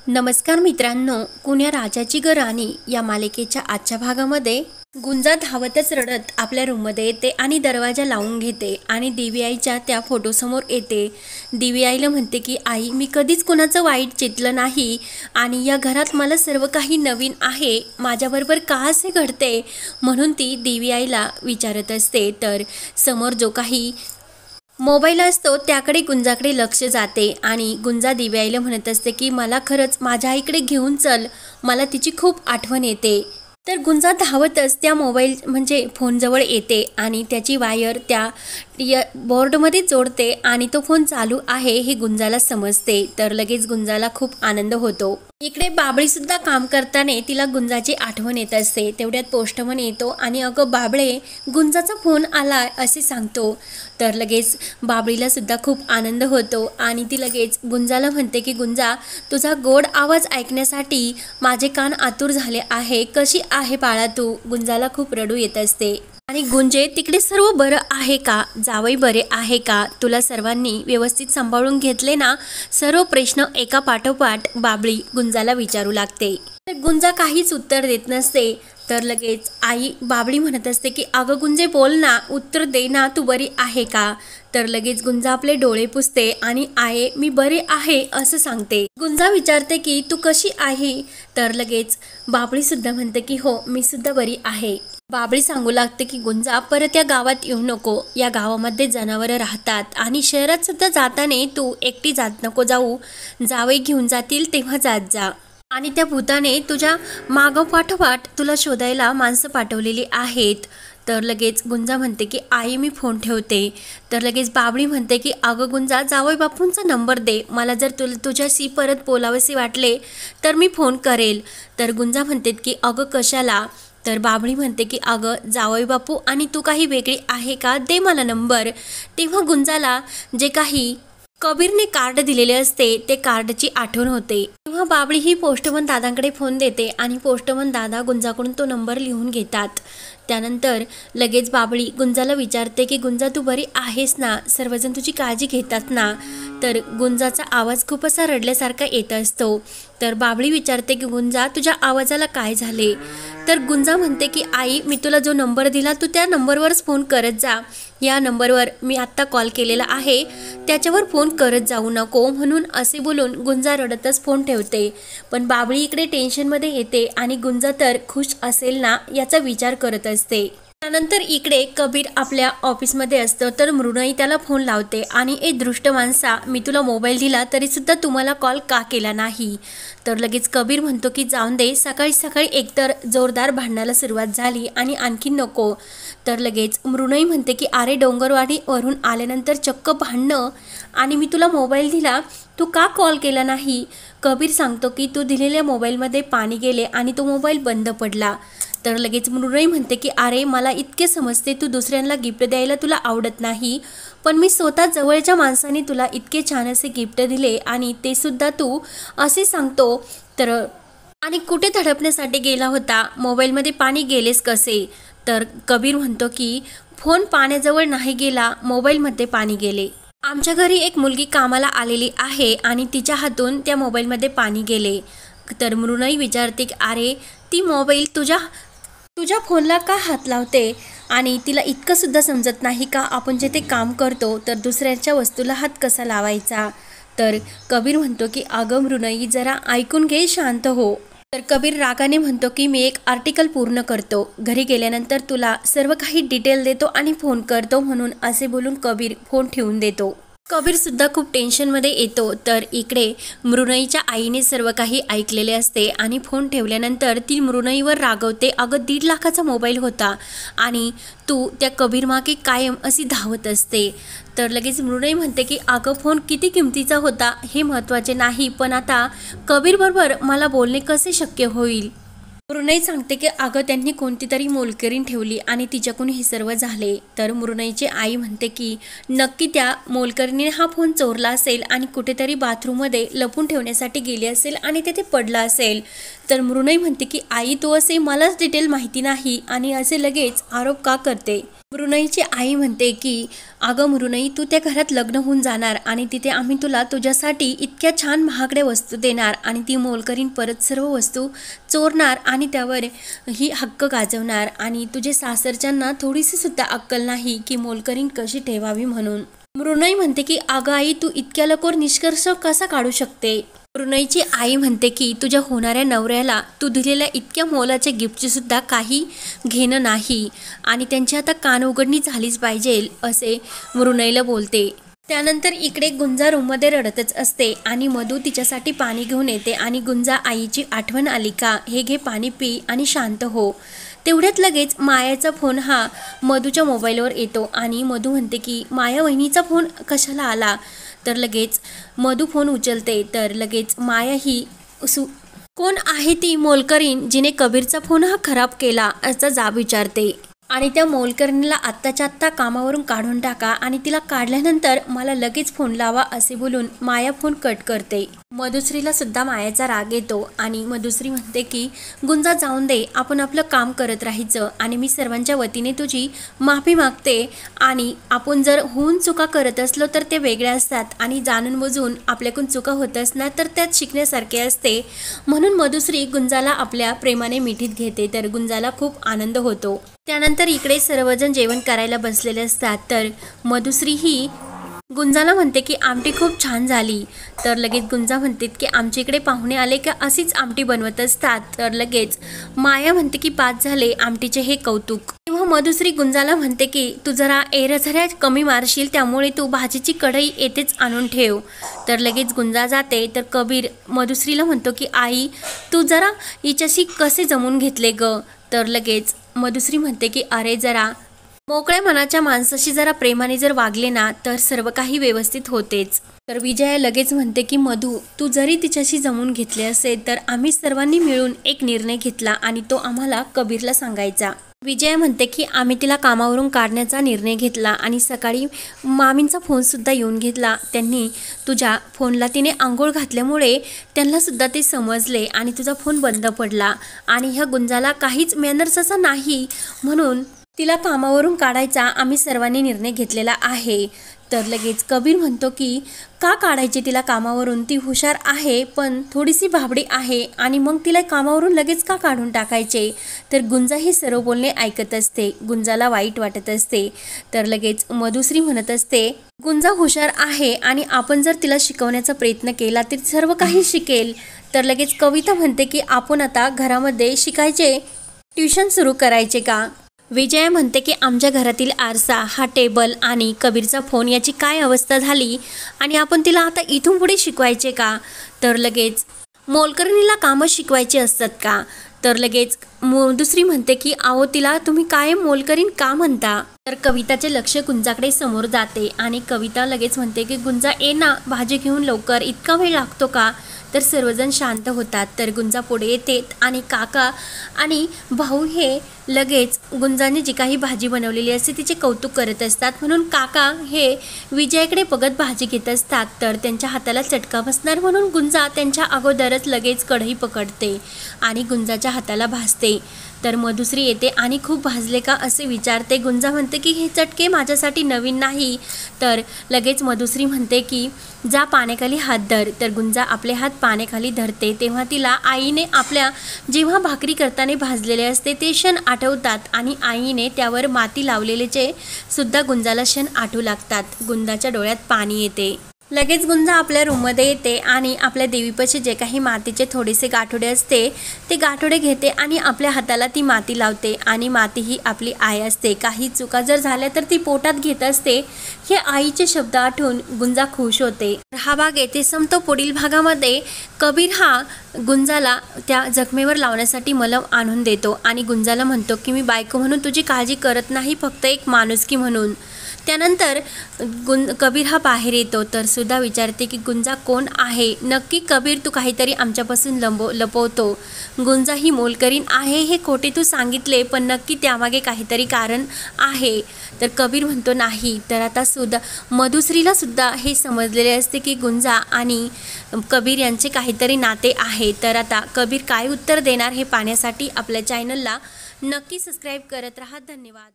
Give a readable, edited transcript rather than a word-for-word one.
नमस्कार मित्रांनो, कुण्या राजाची ग राणी या मालिकेच्या आजच्या भागामध्ये गुंजा धावतच रडत आपल्या रूममध्ये येते आणि दरवाजा लावून घेते आणि देवी आईच्या त्या फोटोसमोर येते। देवी आईला म्हणते की आई, मी कधीच कोणाचं वाईट चितलं नाही आणि या घरात मला सर्व काही नवीन आहे, माझ्याबरोबर का असे घडते म्हणून ती देवी आईला विचारत असते। तर समोर जो काही मोबाईल असतो त्याकडे गुंजाकडे लक्ष जाते आणि गुंजा देवी आईला म्हणत असते की मला खरंच माझ्या आईकडे घेऊन चल, मला तिची खूप आठवण येते। तर गुंजा धावतच त्या मोबाईल म्हणजे फोनजवळ येते आणि त्याची वायर त्या बोर्डमध्ये जोडते आणि तो फोन चालू आहे हे गुंजाला समजते। तर लगेच गुंजाला खूप आनंद होतो। इकडे बाबळी सुद्धा काम करताना तिला गुंजाची आठवण येत असते। तेवढ्यात पोस्टमन येतो आणि अगं बाबळे, गुंजाचा फोन आला असे सांगतो। तर लगेच बाबळीला सुद्धा खूप आनंद होतो आणि ती लगेच गुंजाला म्हणते की गुंजा, तुझा गोड आवाज ऐकण्यासाठी माझे कान आतुर झाले आहे, कशी आहे बाळा तू? गुंजाला खूप रडू येत असते आणि गुंजे, तिकडे सर्व बरं आहे का? जावई बरे आहे का? तुला सर्वांनी व्यवस्थित सांभाळून घेतले ना? सर्व प्रश्न एका पाठोपाठ बाबळी गुंजाला विचारू लागते। तर गुंजा काहीच उत्तर देत नसते। तर लगेच आई बाबळी म्हणत असते की अगं गुंजे, बोल ना, उत्तर दे ना, तू बरी आहे का? तर लगेच गुंजा आपले डोळे पुसते आणि आहे, मी बरे आहे असं सांगते। गुंजा विचारते की तू कशी आहे? तर लगेच बाबळी सुद्धा म्हणते की हो, मी सुद्धा बरी आहे। बाबळी सांगू लागते की गुंजा, परत या गावात येऊ नको, या गावामध्ये जनावरं राहतात आणि शहरात सुद्धा जाताना तू एकटी जात नको जाऊ, जावई घेऊन जातील तेव्हा जात जा आणि त्या भूताने तुझ्या मागोपाठोपाठ तुला शोधायला माणसं पाठवलेली आहेत। तर लगेच गुंजा म्हणते की आई, मी फोन ठेवते। तर लगेच बाबळी म्हणते की अगं गुंजा, जावई बापूंचा नंबर दे, मला जर तुझ्याशी परत बोलावेसे वाटले तर मी फोन करेल। तर गुंजा म्हणते की अगं कशाला? तर बाबळी म्हणते की अगं जावई बापू आणि तू काही वेगळी आहे का? दे मला नंबर। तेव्हा गुंजाला जे काही कबीरने कार्ड दिलेले असते ते कार्डची आठवण होते। तेव्हा बाबळी ही पोस्टमन दादांकडे फोन देते आणि पोस्टमन दादा गुंजाकडून तो नंबर लिहून घेतात। त्यानंतर लगेच बाबळी गुंजाला विचारते की गुंजा, तू बरी आहेस ना? सर्वजण तुझी काळजी घेतात ना? तर गुंजाचा आवाज खूप असा रडल्यासारखा येत असतो। तर बाबळी विचारते की गुंजा, तुझ्या आवाजाला काय झाले? तर गुंजा म्हणते की आई, मी तुला जो नंबर दिला तू त्या नंबरवरच फोन करत जा, या नंबरवर मी आत्ता कॉल केलेला आहे त्याच्यावर फोन करत जाऊ नको म्हणून असे बोलून गुंजा रडतच फोन ठेवते। पण बाबळी इकडे टेन्शनमध्ये येते आणि गुंजा तर खुश असेल ना याचा विचार करत असते। त्यानंतर इकडे कबीर आपल्या ऑफिसमध्ये असतो। तर मृणाई त्याला फोन लावते आणि ए दृष्ट माणसा, मी तुला मोबाईल दिला तरी सुद्धा तुम्हाला कॉल का केला नाही? तर लगेच कबीर म्हणतो की जाऊन दे, सकाळी सकाळी एकतर जोरदार भांडणाला सुरुवात झाली आणि आणखी नको। तर लगेच मृणाई म्हणते की अरे डोंगरवाडीवरून आल्यानंतर चक्क भांडणं आणि मी तुला मोबाईल दिला, तू का कॉल केला नाही? कबीर सांगतो की तू दिलेल्या मोबाईलमध्ये पाणी गेले आणि तो मोबाईल बंद पडला। तर लगेच मृणाई म्हणते की अरे मला इतके समजते, तू दुसऱ्यांना गिफ्ट द्यायला तुला आवडत नाही, पण मी स्वतः जवळच्या माणसाने तुला इतके छान असे गिफ्ट दिले आणि ते सुद्धा तू असे सांगतो। तर आणि कुठे धडपण्यासाठी गेला होता? मोबाईलमध्ये पाणी गेलेस कसे? तर कबीर म्हणतो की फोन पाण्याजवळ नाही गेला, मोबाईलमध्ये पाणी गेले। आमच्या घरी एक मुलगी कामाला आलेली आहे आणि तिच्या हातून त्या मोबाईलमध्ये पाणी गेले। तर मृणाई विचारते की अरे ती मोबाईल तुझ्या फोनला का हात लावते आणि तिला इतकं सुद्धा समजत नाही का आपण जे ते काम करतो तर दुसऱ्याच्या वस्तूला हात कसा लावायचा? तर कबीर म्हणतो की अगं मृणाई, जरा ऐकून घे, शांत हो। तर कबीर रागाने म्हणतो की मी एक आर्टिकल पूर्ण करतो, घरी गेल्यानंतर तुला सर्व काही डिटेल देतो आणि फोन करतो म्हणून असे बोलून कबीर फोन ठेवून देतो। कबीर सुद्धा खूप टेन्शनमध्ये येतो। तर इकडे मृणाईच्या आईने सर्व काही ऐकलेले असते आणि फोन ठेवल्यानंतर ती मृणाईवर रागवते, अगं 1.5 लाखाचा मोबाईल होता आणि तू त्या कबीर मागे कायम अशी धावत असते। तर लगेच मृणाई म्हणते की अगं फोन किती किमतीचा होता हे महत्त्वाचे नाही, पण आता कबीरबरोबर मला बोलणे कसे शक्य होईल? मृणाई सांगते की अगं त्यांनी कोणती तरी मोलकरीण ठेवली आणि तिच्याकडून हे सर्व झाले। तर मृणाईची आई म्हणते की नक्की त्या मोलकरीणीने हा फोन चोरला असेल आणि कुठेतरी बाथरूममध्ये लपून ठेवण्यासाठी गेली असेल आणि तेथे पडला असेल। तर मृणाई म्हणते की आई, तू असे मलाच डिटेल माहिती नाही आणि असे लगेच आरोप का करते? मृणाईची आई म्हणते की अगं मृणाई, तू त्या घरात लग्न होऊन जाणार आणि तिथे आम्ही तुला तुझ्यासाठी इतक्या छान महागड्या वस्तू देणार आणि ती मोलकरीण परत सर्व वस्तू चोरणार आणि त्यावर ही हक्क गाजवणार आणि तुझे सासरच्यांना थोडीशी सुद्धा अक्कल नाही की मोलकरीण कशी ठेवावी म्हणून. मृणाई म्हणते की अगं आई, तू इतक्या लवकर निष्कर्ष कसा काढू शकते. मृणाईची आई म्हणते की तुझ्या होणाऱ्या नवऱ्याला तू दिलेल्या इतक्या मोलाच्या गिफ्टची सुद्धा काही घेणं नाही आणि त्यांची आता कान उघडणी झालीच पाहिजे असे मृणाईला बोलते. त्यानंतर इकडे गुंजा रूममध्ये रडतच असते आणि मधू तिच्यासाठी पाणी घेऊन येते आणि गुंजा, आईची आठवण आली का, हे घे पाणी पी आणि शांत हो. तेवढ्यात लगेच मायाचा फोन हा मधूच्या मोबाईलवर येतो आणि मधू म्हणते की माया वहिनीचा फोन कशाला आला. तर लगेच मधू फोन उचलते. तर लगेच माया ही कोण आहे ती मोलकरीण जिने कबीरचा फोन हा खराब केला असा जाब विचारते आणि त्या मोलकरणीला आत्ताच्या आत्ता कामावरून काढून टाका आणि तिला काढल्यानंतर मला लगेच फोन लावा असे बोलून माया फोन कट करते. मधुश्रीला सुद्धा मायाचा राग येतो आणि मधुश्री म्हणते की गुंजा जाऊन दे, आपण आपलं काम करत राहायचं आणि मी सर्वांच्या वतीने तुझी माफी मागते आणि आपण जर होऊन चुका करत असलो तर ते वेगळ्या असतात आणि जाणून बुजून आपल्याकडून चुका होत असणार तर त्यात शिकण्यासारखे असते. म्हणून मधुश्री गुंजाला आपल्या प्रेमाने मिठीत घेते. तर गुंजाला खूप आनंद होतो. त्यानंतर इकडे सर्वजण जेवण करायला बसलेले असतात. तर मधुश्री ही गुंजाला म्हणते की आमटी खूप छान झाली. तर लगेच गुंजा म्हणते की आमच्या इकडे पाहुणे आले की अशीच आमटी बनवत असतात. तर लगेच माया म्हणते की बाद झाले आमटीचे हे कौतुक. तेव्हा मधुश्री गुंजाला म्हणते की तू जरा एरझऱ्या कमी मारशील, त्यामुळे तू भाजीची कढई येथेच आणून ठेव. तर लगेच गुंजा जाते. तर कबीर मधुश्रीला म्हणतो की आई, तू जरा हिच्याशी कसे जमून घेतले ग. तर लगेच मधुश्री म्हणते की अरे, जरा मोकळ्या मनाच्या माणसाशी जरा प्रेमाने जर वागले ना तर सर्व काही व्यवस्थित होतेच. तर विजया लगेच म्हणते की मधू, तू जरी तिच्याशी जमून घेतले असेल तर आम्ही सर्वांनी मिळून एक निर्णय घेतला आणि तो आम्हाला कबीरला सांगायचा. विजया म्हणते की आम्ही तिला कामावरून काढण्याचा निर्णय घेतला आणि सकाळी मामींचा फोनसुद्धा येऊन घेतला. त्यांनी तुझ्या फोनला तिने आंघोळ घातल्यामुळे त्यांना सुद्धा ते समजले आणि तुझा फोन बंद पडला आणि ह्या गुंजाला काहीच मॅनर्स असा नाही म्हणून तिला कामावरून काढायचा आम्ही सर्वांनी निर्णय घेतलेला आहे. तर लगेच कबीर म्हणतो की का काढायचे तिला कामावरून, ती हुशार आहे पण थोडीशी भाबडी आहे आणि मग तिला कामावरून लगेच का काढून टाकायचे. तर गुंजा हे सर्व बोलणे ऐकत असते. गुंजाला वाईट वाटत असते. तर लगेच मधुश्री म्हणत असते गुंजा हुशार आहे आणि आपण जर तिला शिकवण्याचा प्रयत्न केला तर सर्व काही शिकेल. तर लगेच कविता म्हणते की आपण आता घरामध्ये शिकायचे ट्युशन सुरू करायचे का. विजया म्हणते की आमच्या घरातील आरसा, हा टेबल आणि कबीरचा फोन याची काय अवस्था झाली आणि आपण तिला आता इथून पुढे शिकवायचे का. तर लगेच मोलकरणीला कामं शिकवायची असतात का. तर लगेच दुसरी म्हणते की आहो, तिला तुम्ही कायम मोलकरीण का म्हणता. तर कविताचे लक्ष गुंजाकडे समोर जाते आणि कविता लगेच म्हणते की गुंजा, ये ना भाजी घेऊन लवकर, इतका वेळ लागतो का. तर सर्वजण शांत होतात. तर गुंजा पुढे येते आणि काका आणि भाऊ हे लगेच गुंजाने जी काही भाजी बनवलेली असते तिचे कौतुक करत असतात. म्हणून काका हे विजयाकडे बघत भाजी घेत असतात. तर त्यांच्या हाताला चटका बसणार म्हणून गुंजा त्यांच्या अगोदरच लगेच कढई पकडते आणि गुंजाच्या हाताला भाजते. तर मधुश्री येते आणि खूप भाजले का असे विचारते. गुंजा म्हणते की हे चटके माझ्यासाठी नवीन नाही. तर लगेच मधुश्री म्हणते की जा पाण्याखाली हात धर. तर गुंजा आपले हात पाण्याखाली धरते. तेव्हा तिला आईने आपल्या जेव्हा भाकरी करताना भाजलेले असते ते क्षण आठवतात आणि आईने त्यावर माती लावलेलेचे सुद्धा गुंजाला क्षण आठवू लागतात. गुंजाच्या डोळ्यात पाणी येते. लगेच गुंजा आपल्या रूममध्ये येते आणि आपल्या देवीपाशी जे काही मातीचे थोडेसे गाठोडे असते ते गाठोडे घेते आणि आपल्या हाताला ती माती लावते आणि माती ही आपली आई असते. काही चुका जर झाल्या तर ती पोटात घेत असते. हे आईचे शब्द आठवून गुंजा खुश होते. हा भाग येथे संपतो. पुढील भागामध्ये कबीर हा गुंजाला त्या जखमेवर लावण्यासाठी मलम आणून देतो आणि गुंजाला म्हणतो की मी बायको म्हणून तुझी काळजी करत नाही, फक्त एक माणुसकी म्हणून. त्यानंतर कबीर हा बाहेर येतो. तर सुद्धा विचारते की गुंजा कोण आहे नक्की. कबीर, तू काहीतरी आमच्यापासून लपवतो. गुंजा ही मोलकरीण आहे हे खोटे तू सांगितले, पण नक्की त्यामागे काहीतरी कारण आहे. तर कबीर म्हणतो नाही. तर आता सुद्धा मधुश्रीला सुद्धा हे समजलेले असते की गुंजा आणि कबीर यांचे काहीतरी नाते आहे. तर आता कबीर काय उत्तर देणार हे पाहण्यासाठी आपल्या चॅनलला नक्की सबस्क्राईब करत राहा. धन्यवाद.